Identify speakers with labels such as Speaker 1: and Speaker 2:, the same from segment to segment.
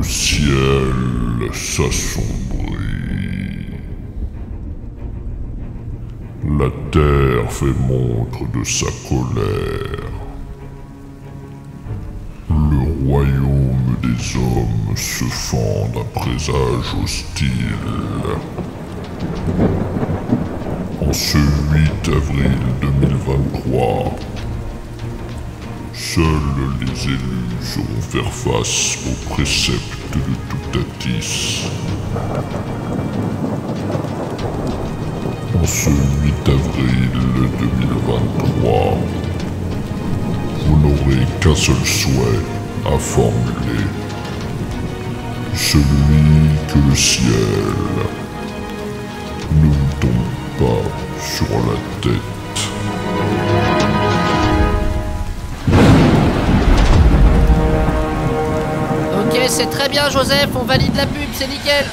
Speaker 1: ciel s'assombrit. La terre fait montre de sa colère. Le royaume des hommes se fend d'un présage hostile. En ce 8 avril 2023, seuls les élus sauront faire face aux préceptes de Toutatis. En ce 8 avril 2023, vous n'aurez qu'un seul souhait à formuler. Celui que le ciel ne vous tombe pas sur la tête.
Speaker 2: Ok, c'est très bien Joseph, on valide la pub, c'est nickel.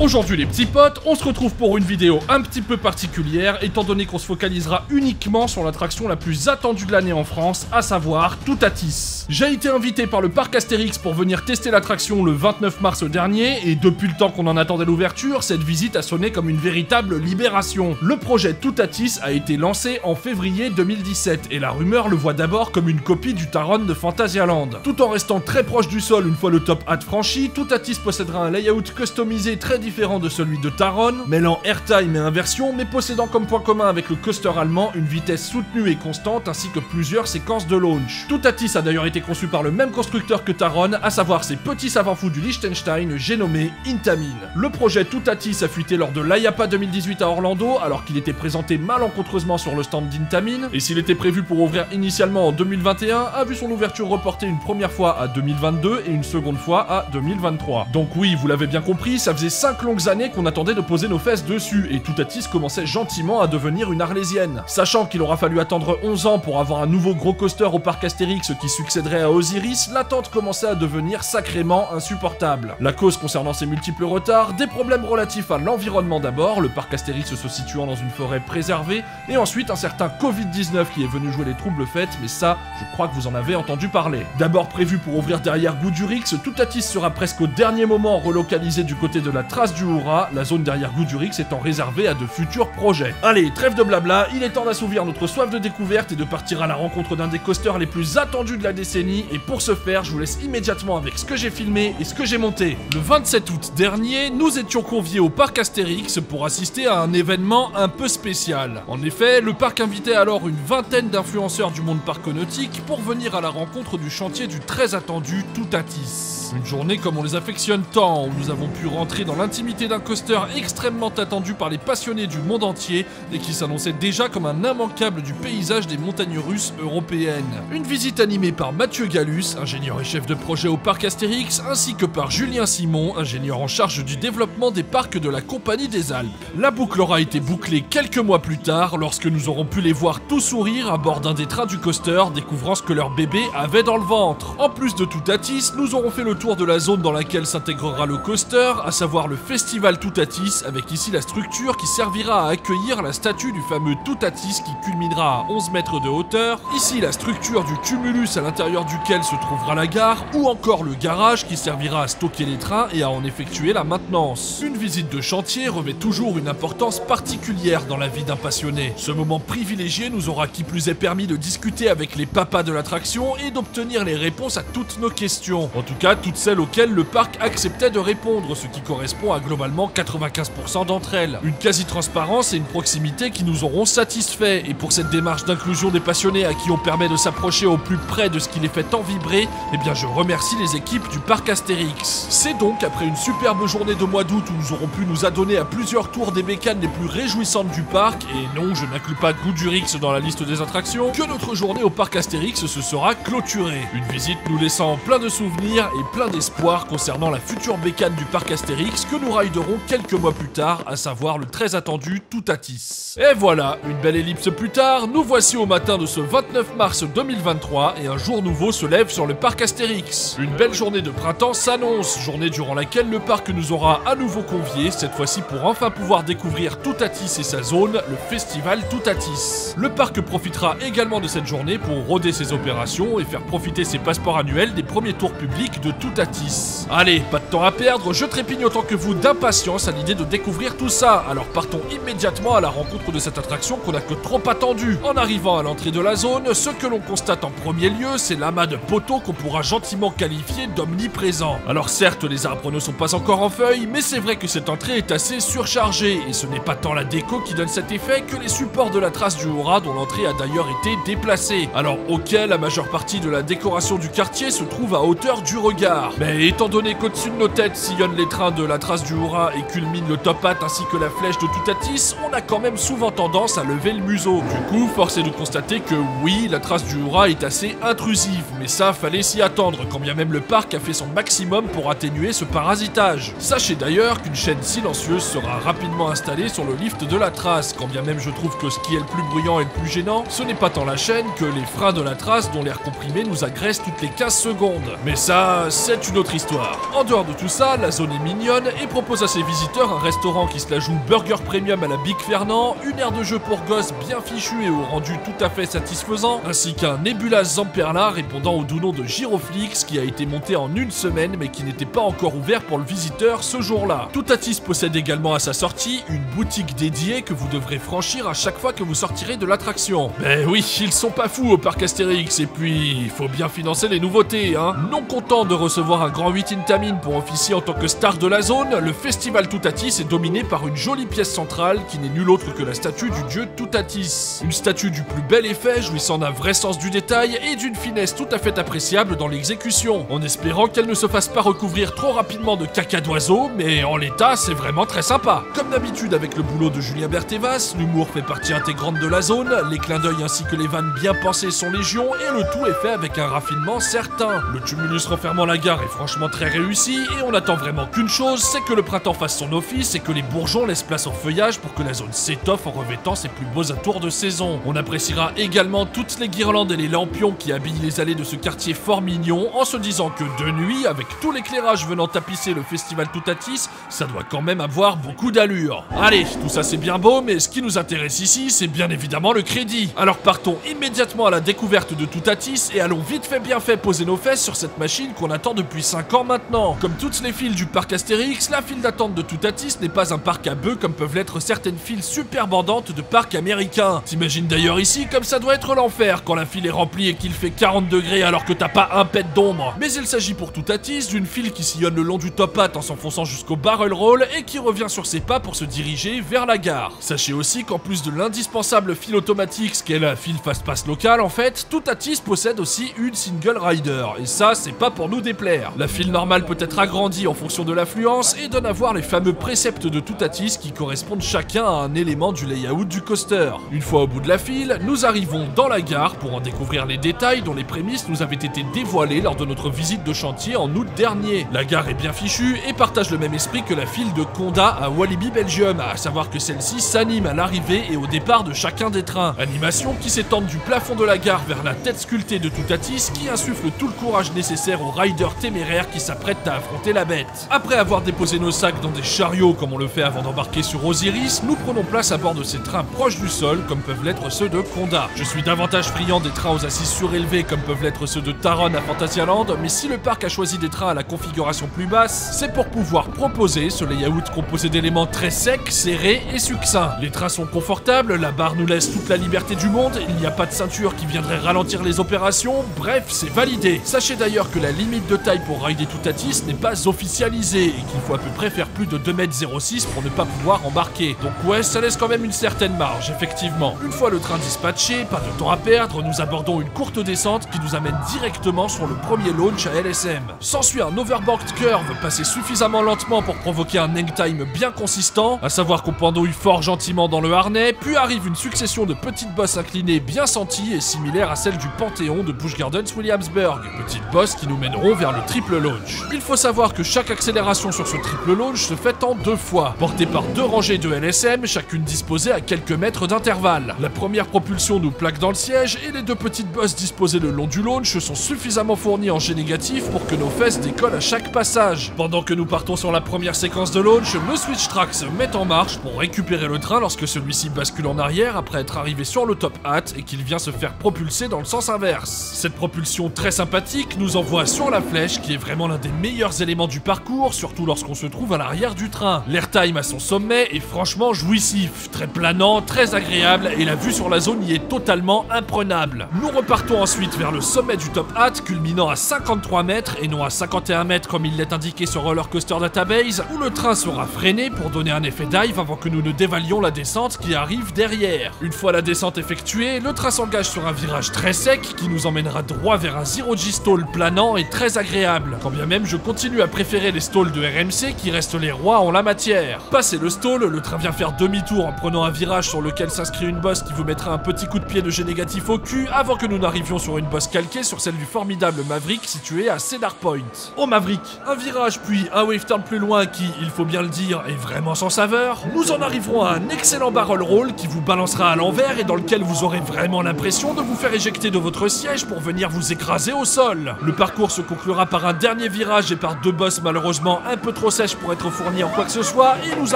Speaker 3: Aujourd'hui les petits potes, on se retrouve pour une vidéo un petit peu particulière étant donné qu'on se focalisera uniquement sur l'attraction la plus attendue de l'année en France, à savoir Toutatis. J'ai été invité par le parc Astérix pour venir tester l'attraction le 29 mars dernier et depuis le temps qu'on en attendait l'ouverture, cette visite a sonné comme une véritable libération. Le projet Toutatis a été lancé en février 2017 et la rumeur le voit d'abord comme une copie du Taron de Phantasialand. Tout en restant très proche du sol une fois le top hat franchi, Toutatis possédera un layout customisé très différent de celui de Taron, mêlant airtime et inversion, mais possédant comme point commun avec le coaster allemand une vitesse soutenue et constante ainsi que plusieurs séquences de launch. Toutatis a d'ailleurs été conçu par le même constructeur que Taron, à savoir ces petits savants fous du Liechtenstein, j'ai nommé Intamin. Le projet Toutatis a fuité lors de l'IAPA 2018 à Orlando, alors qu'il était présenté malencontreusement sur le stand d'Intamin, et s'il était prévu pour ouvrir initialement en 2021, a vu son ouverture reportée une première fois à 2022 et une seconde fois à 2023. Donc oui, vous l'avez bien compris, ça faisait 5 longues années qu'on attendait de poser nos fesses dessus, et Toutatis commençait gentiment à devenir une arlésienne. Sachant qu'il aura fallu attendre 11 ans pour avoir un nouveau gros coaster au parc Astérix qui succéderait à Osiris, l'attente commençait à devenir sacrément insupportable. La cause concernant ces multiples retards, des problèmes relatifs à l'environnement d'abord, le parc Astérix se situant dans une forêt préservée, et ensuite un certain Covid-19 qui est venu jouer les troubles faits, mais ça, je crois que vous en avez entendu parler. D'abord prévu pour ouvrir derrière Goudurix, Toutatis sera presque au dernier moment relocalisé du côté de la trace du Houra, la zone derrière Goudurix étant réservée à de futurs projets. Allez, trêve de blabla, il est temps d'assouvir notre soif de découverte et de partir à la rencontre d'un des coasters les plus attendus de la décennie, et pour ce faire, je vous laisse immédiatement avec ce que j'ai filmé et ce que j'ai monté. Le 27 août dernier, nous étions conviés au parc Astérix pour assister à un événement un peu spécial. En effet, le parc invitait alors une vingtaine d'influenceurs du monde parconautique pour venir à la rencontre du chantier du très attendu Toutatis. Une journée comme on les affectionne tant, où nous avons pu rentrer dans l'intimité d'un coaster extrêmement attendu par les passionnés du monde entier et qui s'annonçait déjà comme un immanquable du paysage des montagnes russes européennes. Une visite animée par Mathieu Gallus, ingénieur et chef de projet au parc Astérix, ainsi que par Julien Simon, ingénieur en charge du développement des parcs de la Compagnie des Alpes. La boucle aura été bouclée quelques mois plus tard, lorsque nous aurons pu les voir tous sourire à bord d'un des trains du coaster, découvrant ce que leur bébé avait dans le ventre. En plus de Toutatis, nous aurons fait le tour de la zone dans laquelle s'intégrera le coaster, à savoir le festival Toutatis, avec ici la structure qui servira à accueillir la statue du fameux Toutatis qui culminera à 11 mètres de hauteur, ici la structure du tumulus à l'intérieur duquel se trouvera la gare, ou encore le garage qui servira à stocker les trains et à en effectuer la maintenance. Une visite de chantier revêt toujours une importance particulière dans la vie d'un passionné. Ce moment privilégié nous aura qui plus est permis de discuter avec les papas de l'attraction et d'obtenir les réponses à toutes nos questions. En tout cas, toutes celles auxquelles le parc acceptait de répondre, ce qui correspond à globalement 95% d'entre elles. Une quasi-transparence et une proximité qui nous auront satisfaits, et pour cette démarche d'inclusion des passionnés à qui on permet de s'approcher au plus près de ce qui les fait tant vibrer, eh bien je remercie les équipes du parc Astérix. C'est donc après une superbe journée de mois d'août où nous aurons pu nous adonner à plusieurs tours des bécanes les plus réjouissantes du parc, et non, je n'inclus pas Goudurix dans la liste des attractions, que notre journée au parc Astérix se sera clôturée. Une visite nous laissant plein de souvenirs et plein d'espoir concernant la future bécane du parc Astérix que nous riderons quelques mois plus tard, à savoir le très attendu Toutatis. Et voilà, une belle ellipse plus tard, nous voici au matin de ce 29 mars 2023 et un jour nouveau se lève sur le parc Astérix. Une belle journée de printemps s'annonce, journée durant laquelle le parc nous aura à nouveau conviés, cette fois-ci pour enfin pouvoir découvrir Toutatis et sa zone, le festival Toutatis. Le parc profitera également de cette journée pour roder ses opérations et faire profiter ses passeports annuels des premiers tours publics de Toutatis. Allez, pas de temps à perdre, je trépigne autant que vous d'impatience à l'idée de découvrir tout ça, alors partons immédiatement à la rencontre de cette attraction qu'on a que trop attendue. En arrivant à l'entrée de la zone, ce que l'on constate en premier lieu, c'est l'amas de poteaux qu'on pourra gentiment qualifier d'omniprésent. Alors certes, les arbres ne sont pas encore en feuilles, mais c'est vrai que cette entrée est assez surchargée, et ce n'est pas tant la déco qui donne cet effet que les supports de la trace du Hora dont l'entrée a d'ailleurs été déplacée. Alors ok, la majeure partie de la décoration du quartier se trouve à hauteur du regard. Mais étant donné qu'au-dessus de nos têtes sillonnent les trains de la trace du Hora et culmine le Top Hat ainsi que la flèche de Toutatis, on a quand même souvent tendance à lever le museau. Du coup, force est de constater que oui, la trace du Hora est assez intrusive, mais ça fallait s'y attendre, quand bien même le parc a fait son maximum pour atténuer ce parasitage. Sachez d'ailleurs qu'une chaîne silencieuse sera rapidement installée sur le lift de la trace, quand bien même je trouve que ce qui est le plus bruyant et le plus gênant, ce n'est pas tant la chaîne que les freins de la trace dont l'air comprimé nous agresse toutes les 15 secondes. Mais ça, c'est une autre histoire. En dehors de tout ça, la zone est mignonne et propose à ses visiteurs un restaurant qui se la joue burger premium à la Big Fernand, une aire de jeu pour gosses bien fichue et au rendu tout à fait satisfaisant, ainsi qu'un Nebula Zamperla répondant au doux nom de Giroflix qui a été monté en une semaine mais qui n'était pas encore ouvert pour le visiteur ce jour-là. Toutatis possède également à sa sortie une boutique dédiée que vous devrez franchir à chaque fois que vous sortirez de l'attraction. Ben oui, ils sont pas fous au parc Astérix, et puis il faut bien financer les nouveautés, hein. Non content de recevoir un grand 8 Intamin pour officier en tant que star de la zone, le festival Toutatis est dominé par une jolie pièce centrale qui n'est nulle autre que la statue du dieu Toutatis. Une statue du plus bel effet, jouissant d'un vrai sens du détail et d'une finesse tout à fait appréciable dans l'exécution, en espérant qu'elle ne se fasse pas recouvrir trop rapidement de caca d'oiseau, mais en l'état c'est vraiment très sympa. Comme d'habitude avec le boulot de Julien Berthevas, l'humour fait partie intégrante de la zone, les clins d'œil ainsi que les vannes bien pensées sont légion et le tout est fait avec un raffinement certain. Le tumulus refermant la gare est franchement très réussi et on attend vraiment qu'une chose, c'est que le printemps fasse son office et que les bourgeons laissent place au feuillage pour que la zone s'étoffe en revêtant ses plus beaux atours de saison. On appréciera également toutes les guirlandes et les lampions qui habillent les allées de ce quartier fort mignon en se disant que de nuit, avec tout l'éclairage venant tapisser le festival Toutatis, ça doit quand même avoir beaucoup d'allure. Allez, tout ça c'est bien beau, mais ce qui nous intéresse ici, c'est bien évidemment le crédit. Alors partons immédiatement à la découverte de Toutatis et allons vite fait bien fait poser nos fesses sur cette machine qu'on attend depuis 5 ans maintenant. Comme toutes les files du parc Astérix, la file d'attente de Toutatis n'est pas un parc à bœufs comme peuvent l'être certaines files super bandantes de parcs américains. T'imagines d'ailleurs ici comme ça doit être l'enfer quand la file est remplie et qu'il fait 40 degrés alors que t'as pas un pet d'ombre. Mais il s'agit pour Toutatis d'une file qui sillonne le long du Top Hat en s'enfonçant jusqu'au barrel roll et qui revient sur ses pas pour se diriger vers la gare. Sachez aussi qu'en plus de l'indispensable file automatique, ce qu'est la file fast-pass locale en fait, Toutatis possède aussi une single rider, et ça c'est pas pour nous déplaire. La file normale peut être agrandie en fonction de l'affluence et donne à voir les fameux préceptes de Toutatis qui correspondent chacun à un élément du layout du coaster. Une fois au bout de la file, nous arrivons dans la gare pour en découvrir les détails dont les prémices nous avaient été dévoilées lors de notre visite de chantier en août dernier. La gare est bien fichue et partage le même esprit que la file de Conda à Walibi Belgium, à savoir que celle-ci s'anime à l'arrivée et au départ de chacun des trains. Animation qui s'étend du plafond de la gare vers la tête sculptée de Toutatis qui insuffle tout le courage nécessaire aux riders téméraires qui s'apprêtent à affronter la bête. Après avoir déposé nos sacs dans des chariots comme on le fait avant d'embarquer sur Osiris, nous prenons place à bord de ces trains proches du sol comme peuvent l'être ceux de Conda. Je suis davantage friand des trains aux assises surélevées comme peuvent l'être ceux de Taron à Phantasialand, mais si le parc a choisi des trains à la configuration plus basse, c'est pour pouvoir proposer ce layout composé d'éléments très secs, serrés et succincts. Les trains sont confortables, la barre nous laisse toute la liberté du monde, il n'y a pas de ceinture qui viendrait ralentir les opérations, bref, c'est validé. Sachez d'ailleurs que la limite de taille pour rider Toutatis n'est pas officialisée et qu'il faut à peu près faire plus de 2,06 m pour ne pas pouvoir embarquer. Donc ouais, ça laisse quand même une certaine marge, effectivement. Une fois le train dispatché, pas de temps à perdre, nous abordons une courte descente qui nous amène directement sur le premier launch à LSM. S'ensuit un overbanked curve passé suffisamment lentement pour provoquer un hang time bien consistant, à savoir qu'on pendouille fort gentiment dans le harnais, puis arrive une succession de petites bosses inclinées bien senties et similaires à celles du Panthéon de Busch Gardens Williamsburg. Petites bosses qui nous mèneront vers le triple launch. Il faut savoir que chaque accélération sur ce triple launch se fait en 2 fois, portée par 2 rangées de LSM, chacune disposée à quelques mètres d'intervalle. La première propulsion nous plaque dans le siège et les 2 petites bosses disposées le long du launch sont suffisamment fournies en G négatif pour que nos fesses décollent à chaque passage. Pendant que nous partons sur la première séquence de launch, le switch track se met en marche pour récupérer le train lorsque celui-ci bascule en arrière après être arrivé sur le top hat et qu'il vient se faire propulser dans le sens inverse. Cette propulsion très sympathique nous envoie sur la flèche qui est vraiment l'un des meilleurs éléments du parcours, surtout lorsqu'on se trouve à l'arrière du train. L'airtime à son sommet est franchement jouissif, très planant, très agréable et la vue sur la zone y est totalement imprenable. Nous repartons ensuite vers le sommet du top hat culminant à 53 mètres et non à 51 mètres comme il l'est indiqué sur Roller Coaster Database où le train sera freiné pour donner un effet dive avant que nous ne dévalions la descente qui arrive derrière. Une fois la descente effectuée, le train s'engage sur un virage très sec qui nous emmènera droit vers un zero-G stall planant et très agréable, quand bien même je continue à préférer les stalls de RMC qui restent les rois en la matière. Passé le stall, le train vient faire demi-tour en prenant un virage sur lequel s'inscrit une bosse qui vous mettra un petit coup de pied de G négatif au cul avant que nous n'arrivions sur une bosse calquée sur celle du formidable Maverick situé à Cedar Point. Au Maverick, un virage puis un wave turn plus loin qui, il faut bien le dire, est vraiment sans saveur. Nous en arriverons à un excellent barrel roll qui vous balancera à l'envers et dans lequel vous aurez vraiment l'impression de vous faire éjecter de votre siège pour venir vous écraser au sol. Le parcours se conclura par un dernier virage et par 2 bosses malheureusement un peu trop sèches pour être fournies en quoi que ce soit et nous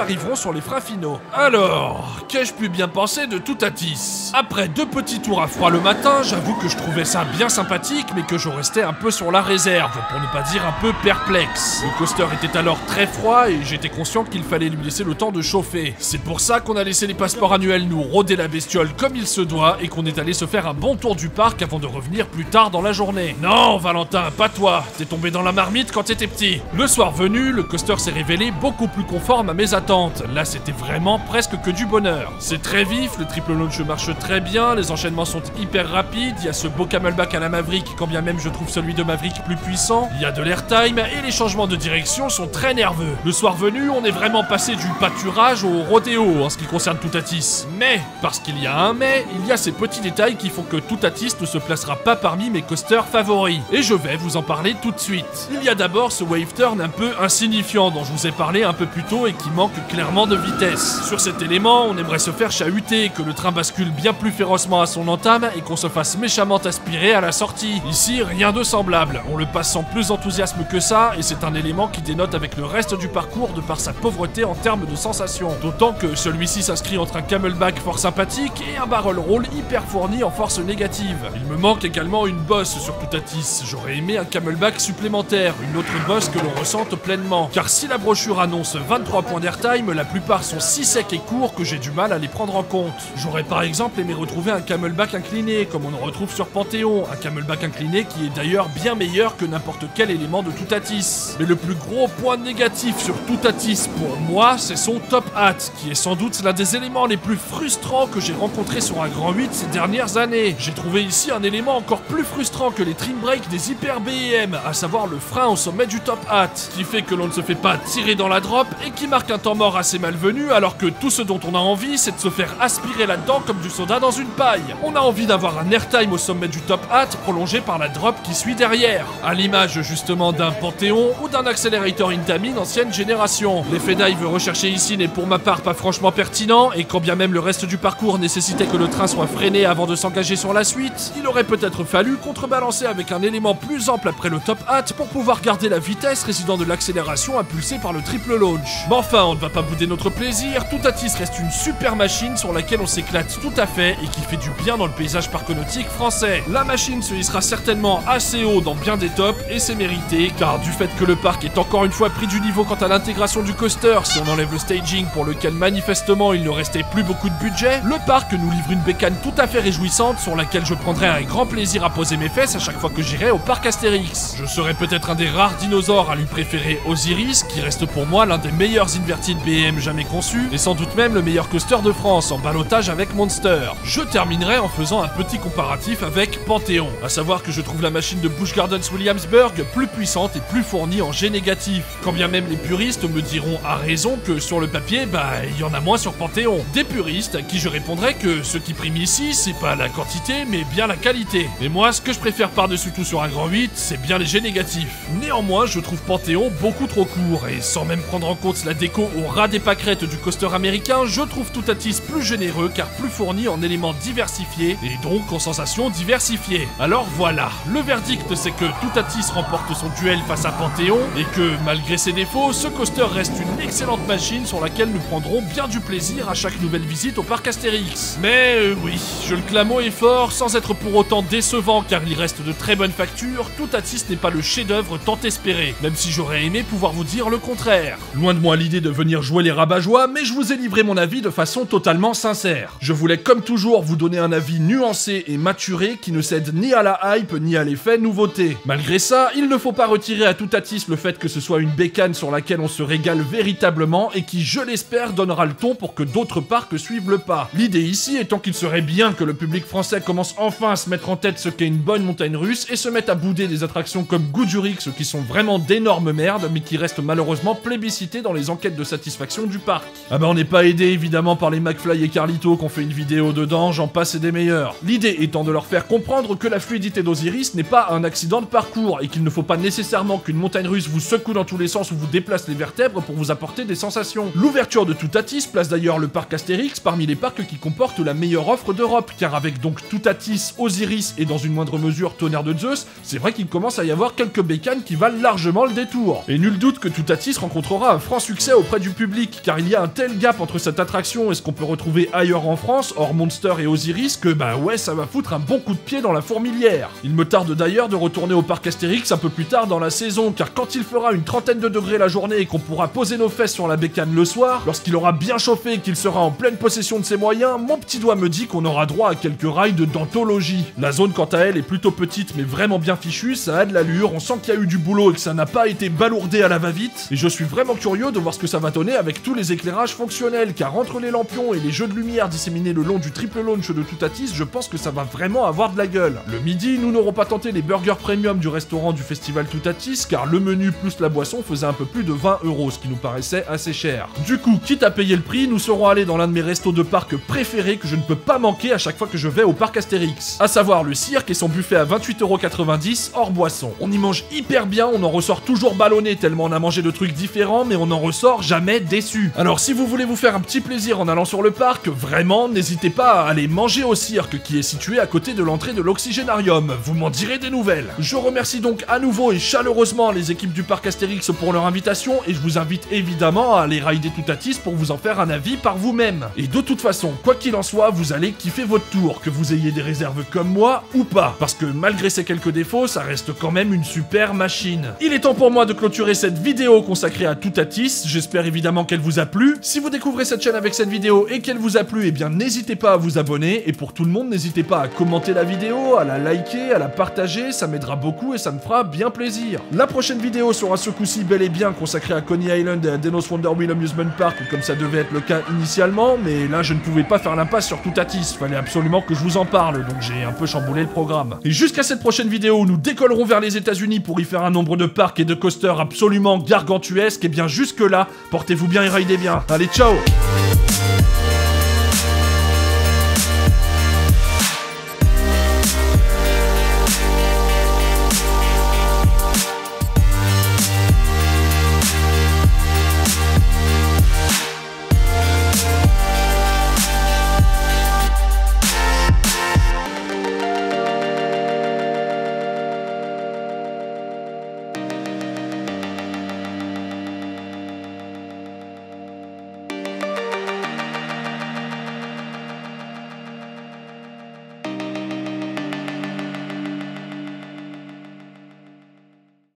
Speaker 3: arriverons sur les freins finaux. Alors, qu'ai-je pu bien penser de Toutatis? Après 2 petits tours à froid le matin, j'avoue que je trouvais ça bien sympathique mais que je restais un peu sur la réserve, pour ne pas dire un peu perplexe. Le coaster était alors très froid et j'étais conscient qu'il fallait lui laisser le temps de chauffer. C'est pour ça qu'on a laissé les passeports annuels nous rôder la bestiole comme il se doit et qu'on est allé se faire un bon tour du parc avant de revenir plus tard dans la journée. Non, Valentin, pas toi, t'es tombé dans la marmite quand t'étais petit. Le soir venu, le coaster s'est révélé beaucoup plus conforme à mes attentes. Là, c'était vraiment presque que du bonheur. C'est très vif, le triple launch marche très bien, les enchaînements sont hyper rapides, il y a ce beau camelback à la Maverick, quand bien même je trouve celui de Maverick plus puissant, il y a de l'airtime et les changements de direction sont très nerveux. Le soir venu, on est vraiment passé du pâturage au rodéo en ce qui concerne Toutatis. Mais, parce qu'il y a un mais, il y a ces petits détails qui font que Toutatis ne se placera pas parmi mes coasters favoris. Et je vais vous en parler tout de suite. Il y a d'abord ce wave turn un peu insignifiant dont je vous ai parlé un peu plus tôt et qui manque clairement de vitesse. Sur cet élément, on aimerait se faire chahuter, que le train bascule bien plus férocement à son entame et qu'on se fasse méchamment aspirer à la sortie. Ici, rien de semblable. On le passe sans plus enthousiasme que ça et c'est un élément qui dénote avec le reste du parcours de par sa pauvreté en termes de sensations. D'autant que celui-ci s'inscrit entre un camelback fort sympathique et un barrel roll hyper fourni en force négative. Il me manque également une bosse sur Toutatis. J'aurais aimé un camelback supplémentaire, une autre bosse que l'on ressente pleinement. Car si la brochure annonce 23 points d'airtime, la plupart sont si secs et courts que j'ai du mal à les prendre en compte. J'aurais par exemple aimé retrouver un camelback incliné, comme on en retrouve sur Panthéon, un camelback incliné qui est d'ailleurs bien meilleur que n'importe quel élément de Toutatis. Mais le plus gros point négatif sur Toutatis pour moi, c'est son top hat, qui est sans doute l'un des éléments les plus frustrants que j'ai rencontrés sur un Grand 8 ces dernières années. J'ai trouvé ici un élément encore plus frustrant que les trim brakes des Hyper BEM, à savoir le frein au sommet du top hat, qui fait que l'on ne se fait pas tirer dans la drop et qui marque un temps mort assez malvenu alors que tout ce dont on a envie c'est de se faire aspirer là-dedans comme du soda dans une paille. On a envie d'avoir un airtime au sommet du top hat prolongé par la drop qui suit derrière, à l'image justement d'un Panthéon ou d'un Accelerator Intamin d'ancienne génération. L'effet dive recherché ici n'est pour ma part pas franchement pertinent et quand bien même le reste du parcours nécessitait que le train soit freiné avant de s'engager sur la suite, il aurait peut-être fallu contrebalancer avec un élément plus ample après le top hat pour pouvoir garder la vitesse résidant de l'accélération impulsée par le triple launch. Mais enfin, on ne va pas bouder notre plaisir, Toutatis reste une super machine sur laquelle on s'éclate tout à fait et qui fait du bien dans le paysage parconautique français. La machine se hissera certainement assez haut dans bien des tops et c'est mérité car du fait que le parc est encore une fois pris du niveau quant à l'intégration du coaster, si on enlève le staging pour lequel manifestement il ne restait plus beaucoup de budget, le parc nous livre une bécane tout à fait réjouissante sur laquelle je prendrai un grand plaisir à poser mes fesses à chaque fois que j'irai au parc Astérix. Je serai peut-être un des rares dinosaures à lui préférer Osiris, qui reste pour moi l'un des meilleurs inverted BM jamais conçus, et sans doute même le meilleur coaster de France en ballottage avec Monster. Je terminerai en faisant un petit comparatif avec Panthéon, à savoir que je trouve la machine de Busch Gardens Williamsburg plus puissante et plus fournie en G négatif, quand bien même les puristes me diront à raison que sur le papier, il y en a moins sur Panthéon. Des puristes à qui je répondrai que ce qui prime ici, c'est pas la quantité, mais bien la qualité. Et moi, ce que je préfère par-dessus tout sur un Grand 8, c'est bien bien léger négatif. Néanmoins, je trouve Panthéon beaucoup trop court, et sans même prendre en compte la déco au ras des pâquerettes du coaster américain, je trouve Toutatis plus généreux car plus fourni en éléments diversifiés, et donc en sensations diversifiées. Alors voilà, le verdict c'est que Toutatis remporte son duel face à Panthéon, et que malgré ses défauts, ce coaster reste une excellente machine sur laquelle nous prendrons bien du plaisir à chaque nouvelle visite au parc Astérix. Mais oui, je le clame haut et fort, sans être pour autant décevant car il reste de très bonne facture, Toutatis n'est pas le chef-d'œuvre tant espéré, même si j'aurais aimé pouvoir vous dire le contraire. Loin de moi l'idée de venir jouer les rabat-joie, mais je vous ai livré mon avis de façon totalement sincère. Je voulais comme toujours vous donner un avis nuancé et maturé qui ne cède ni à la hype ni à l'effet nouveauté. Malgré ça, il ne faut pas retirer à Toutatis le fait que ce soit une bécane sur laquelle on se régale véritablement et qui, je l'espère, donnera le ton pour que d'autres parcs suivent le pas. L'idée ici étant qu'il serait bien que le public français commence enfin à se mettre en tête ce qu'est une bonne montagne russe et se mette à bouder des attractions comme Goudurix qui sont vraiment d'énormes merdes mais qui restent malheureusement plébiscitées dans les enquêtes de satisfaction du parc. Ah bah on n'est pas aidé évidemment par les McFly et Carlito qu'on fait une vidéo dedans, j'en passe et des meilleurs. L'idée étant de leur faire comprendre que la fluidité d'Osiris n'est pas un accident de parcours et qu'il ne faut pas nécessairement qu'une montagne russe vous secoue dans tous les sens ou vous déplace les vertèbres pour vous apporter des sensations. L'ouverture de Toutatis place d'ailleurs le parc Astérix parmi les parcs qui comportent la meilleure offre d'Europe, car avec donc Toutatis, Osiris et dans une moindre mesure Tonnerre de Zeus, c'est vrai qu'il commence à y avoir quelques bécanes qui valent largement le détour. Et nul doute que Toutatis rencontrera un franc succès auprès du public, car il y a un tel gap entre cette attraction et ce qu'on peut retrouver ailleurs en France, hors Monster et Osiris, que bah ouais, ça va foutre un bon coup de pied dans la fourmilière. Il me tarde d'ailleurs de retourner au parc Astérix un peu plus tard dans la saison, car quand il fera une trentaine de degrés la journée et qu'on pourra poser nos fesses sur la bécane le soir, lorsqu'il aura bien chauffé et qu'il sera en pleine possession de ses moyens, mon petit doigt me dit qu'on aura droit à quelques rails de d'anthologie. La zone quant à elle est plutôt petite mais vraiment bien fichue, ça a de l'allure, on sent qu'il y a eu du boulot et que ça n'a pas été balourdé à la va-vite, et je suis vraiment curieux de voir ce que ça va donner avec tous les éclairages fonctionnels, car entre les lampions et les jeux de lumière disséminés le long du triple launch de Toutatis, je pense que ça va vraiment avoir de la gueule. Le midi, nous n'aurons pas tenté les burgers premium du restaurant du festival Toutatis, car le menu plus la boisson faisait un peu plus de 20 €, ce qui nous paraissait assez cher. Du coup, quitte à payer le prix, nous serons allés dans l'un de mes restos de parc préférés que je ne peux pas manquer à chaque fois que je vais au parc Astérix, à savoir le cirque et son buffet à 28,90 € hors boisson. On y mange hyper bien, on en ressort toujours ballonné tellement on a mangé de trucs différents, mais on en ressort jamais déçu. Alors si vous voulez vous faire un petit plaisir en allant sur le parc, vraiment n'hésitez pas à aller manger au cirque qui est situé à côté de l'entrée de l'Oxygénarium, vous m'en direz des nouvelles. Je remercie donc à nouveau et chaleureusement les équipes du parc Astérix pour leur invitation et je vous invite évidemment à aller rider Toutatis pour vous en faire un avis par vous-même. Et de toute façon, quoi qu'il en soit, vous allez kiffer votre tour, que vous ayez des réserves comme moi ou pas, parce que malgré ses quelques défauts, ça reste quand même une super machine. Il est temps pour moi de clôturer cette vidéo consacrée à Toutatis, j'espère évidemment qu'elle vous a plu. Si vous découvrez cette chaîne avec cette vidéo et qu'elle vous a plu, eh bien n'hésitez pas à vous abonner, et pour tout le monde, n'hésitez pas à commenter la vidéo, à la liker, à la partager, ça m'aidera beaucoup et ça me fera bien plaisir. La prochaine vidéo sera ce coup-ci bel et bien consacrée à Coney Island et à Denos Wonder Wheel Amusement Park, comme ça devait être le cas initialement, mais là je ne pouvais pas faire l'impasse sur Toutatis, fallait absolument que je vous en parle, donc j'ai un peu chamboulé le programme. Et jusqu'à cette prochaine vidéo où nous décollerons vers les États-Unis pour y faire un nombre de parcs et de coasters absolument gargantuesques, et bien jusque là, portez-vous bien et ridez bien. Allez, ciao!